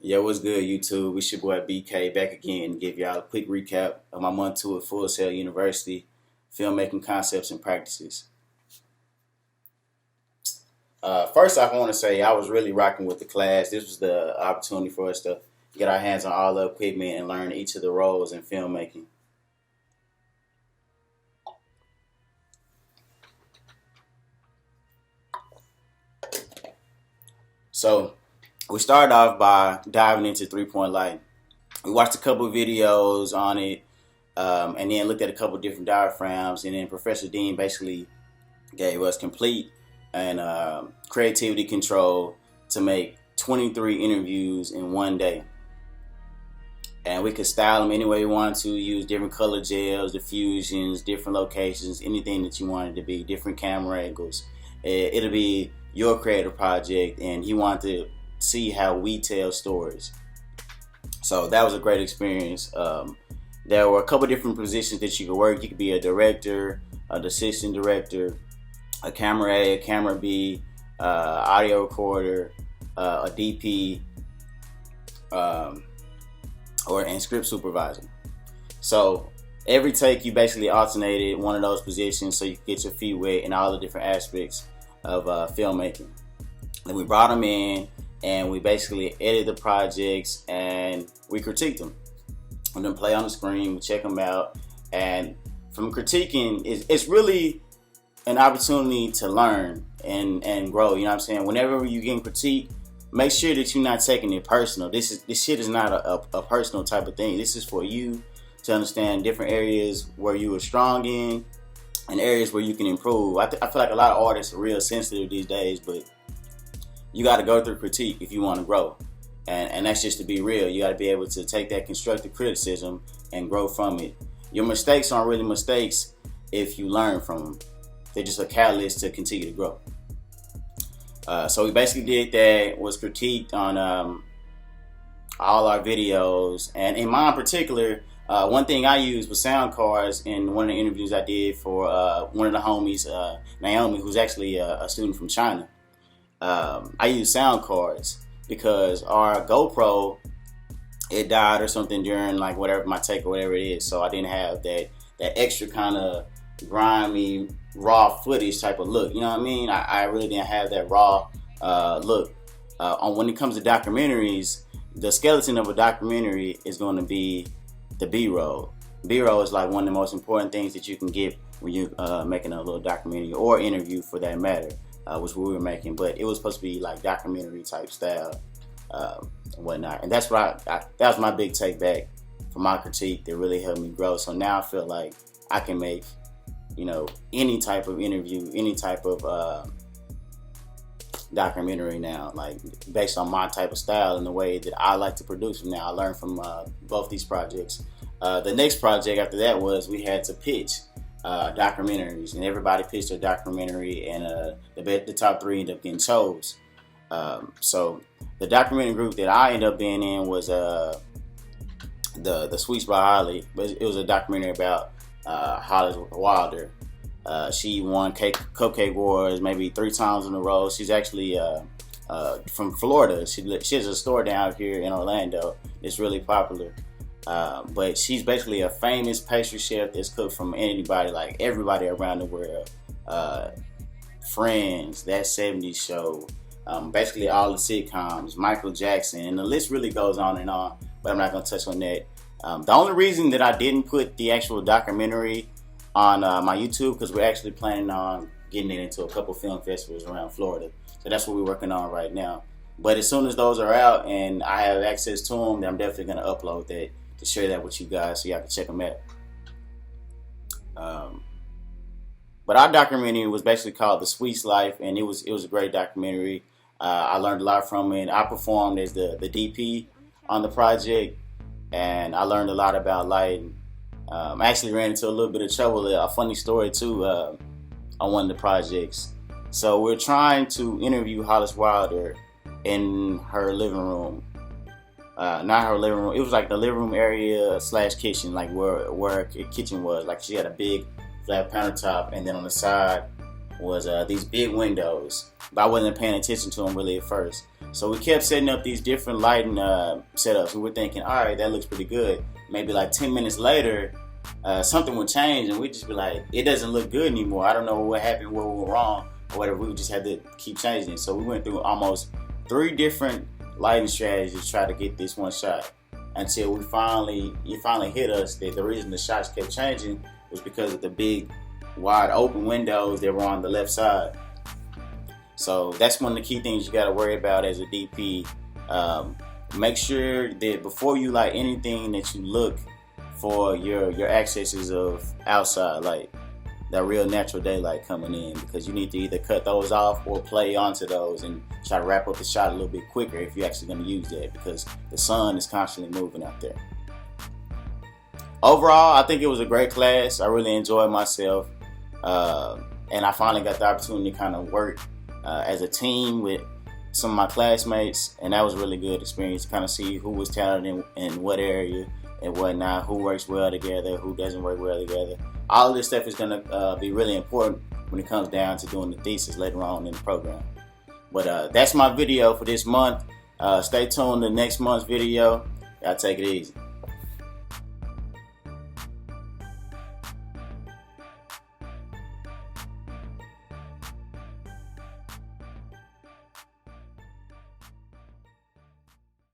Yo, what's good, YouTube? It's your boy BK back again to give y'all a quick recap of my month two at Full Sail University, filmmaking concepts and practices. First off, I want to say I was really rocking with the class. This was the opportunity for us to get our hands on all the equipment and learn each of the roles in filmmaking. So we started off by diving into three-point lighting. We watched a couple of videos on it, and then looked at a couple of different diaphragms, and then Professor Dean basically gave us complete and creativity control to make 23 interviews in one day. And we could style them any way we wanted to, use different color gels, diffusions, different locations, anything that you wanted to be, different camera angles. It'll be your creative project, and he wanted to see how we tell stories. So that was a great experience. There were a couple different positions that you could work. You could be a director, an assistant director, a camera A, a camera B, audio recorder, a DP, and script supervisor. So every take you basically alternated one of those positions so you could get your feet wet in all the different aspects of filmmaking. Then we brought them in and we basically edited the projects and we critiqued them. We then play on the screen, we check them out, and from critiquing, it's really an opportunity to learn and grow. You know what I'm saying? Whenever you get critiqued, make sure that you're not taking it personal. This shit is not a personal type of thing. This is for you to understand different areas where you are strong in and areas where you can improve. I feel like a lot of artists are real sensitive these days, but you got to go through critique if you want to grow. And that's just to be real. You got to be able to take that constructive criticism and grow from it. Your mistakes aren't really mistakes if you learn from them. They're just a catalyst to continue to grow. So we basically did that, was critiqued on all our videos. And in mine in particular, one thing I used was sound cards in one of the interviews I did for one of the homies, Naomi, who's actually a student from China. I used sound cards because our GoPro, it died or something during like whatever my take or whatever it is. So I didn't have that extra kind of grimy, raw footage type of look. You know what I mean? I really didn't have that raw look. When it comes to documentaries, the skeleton of a documentary is going to be the B-roll. B-roll is like one of the most important things that you can get when you're making a little documentary or interview for that matter, which we were making. But it was supposed to be like documentary type style and whatnot. And that's what that was my big take back from my critique that really helped me grow. So now I feel like I can make, any type of interview, any type of documentary now, like based on my type of style and the way that I like to produce them. Now I learned from both these projects. The next project after that was we had to pitch documentaries, and everybody pitched a documentary, and the top three ended up getting chose. So the documentary group that I ended up being in was the Sweets by Holly, but it was a documentary about Holly Wilder. She won Cupcake Wars maybe 3 times in a row. She's actually from Florida. She has a store down here in Orlando. It's really popular. But she's basically a famous pastry chef that's cooked from anybody, like everybody around the world. Friends, That 70s Show, basically all the sitcoms, Michael Jackson, and the list really goes on and on, but I'm not going to touch on that. The only reason that I didn't put the actual documentary on my YouTube, because we're actually planning on getting it into a couple film festivals around Florida. So that's what we're working on right now. But as soon as those are out and I have access to them, then I'm definitely going to upload that to share that with you guys so y'all can check them out. But our documentary was basically called The Sweets Life, and it was a great documentary. I learned a lot from it. I performed as the DP on the project, and I learned a lot about lighting. I actually ran into a little bit of trouble, a funny story too, on one of the projects. So we're trying to interview Hollis Wilder in her living room. Not her living room, it was like the living room area / kitchen, like where her kitchen was. Like she had a big flat countertop, and then on the side was these big windows. But I wasn't paying attention to them really at first. So we kept setting up these different lighting setups. We were thinking, all right, that looks pretty good. Maybe like 10 minutes later, something would change and we'd just be like, it doesn't look good anymore. I don't know what happened, what went wrong, or whatever. We just had to keep changing it. So we went through almost 3 different lighting strategies to try to get this one shot, until it finally hit us that the reason the shots kept changing was because of the big wide open windows that were on the left side. So that's one of the key things you got to worry about as a DP. Make sure that before you light anything, that you look for your accesses of outside light, that real natural daylight coming in, because you need to either cut those off or play onto those and try to wrap up the shot a little bit quicker if you're actually going to use that, because the sun is constantly moving out there. Overall, I think it was a great class. I really enjoyed myself, and I finally got the opportunity to kind of work as a team with some of my classmates, and that was a really good experience to kind of see who was talented in what area and whatnot, who works well together, who doesn't work well together. All of this stuff is going to be really important when it comes down to doing the thesis later on in the program. But that's my video for this month. Stay tuned to next month's video. Y'all take it easy.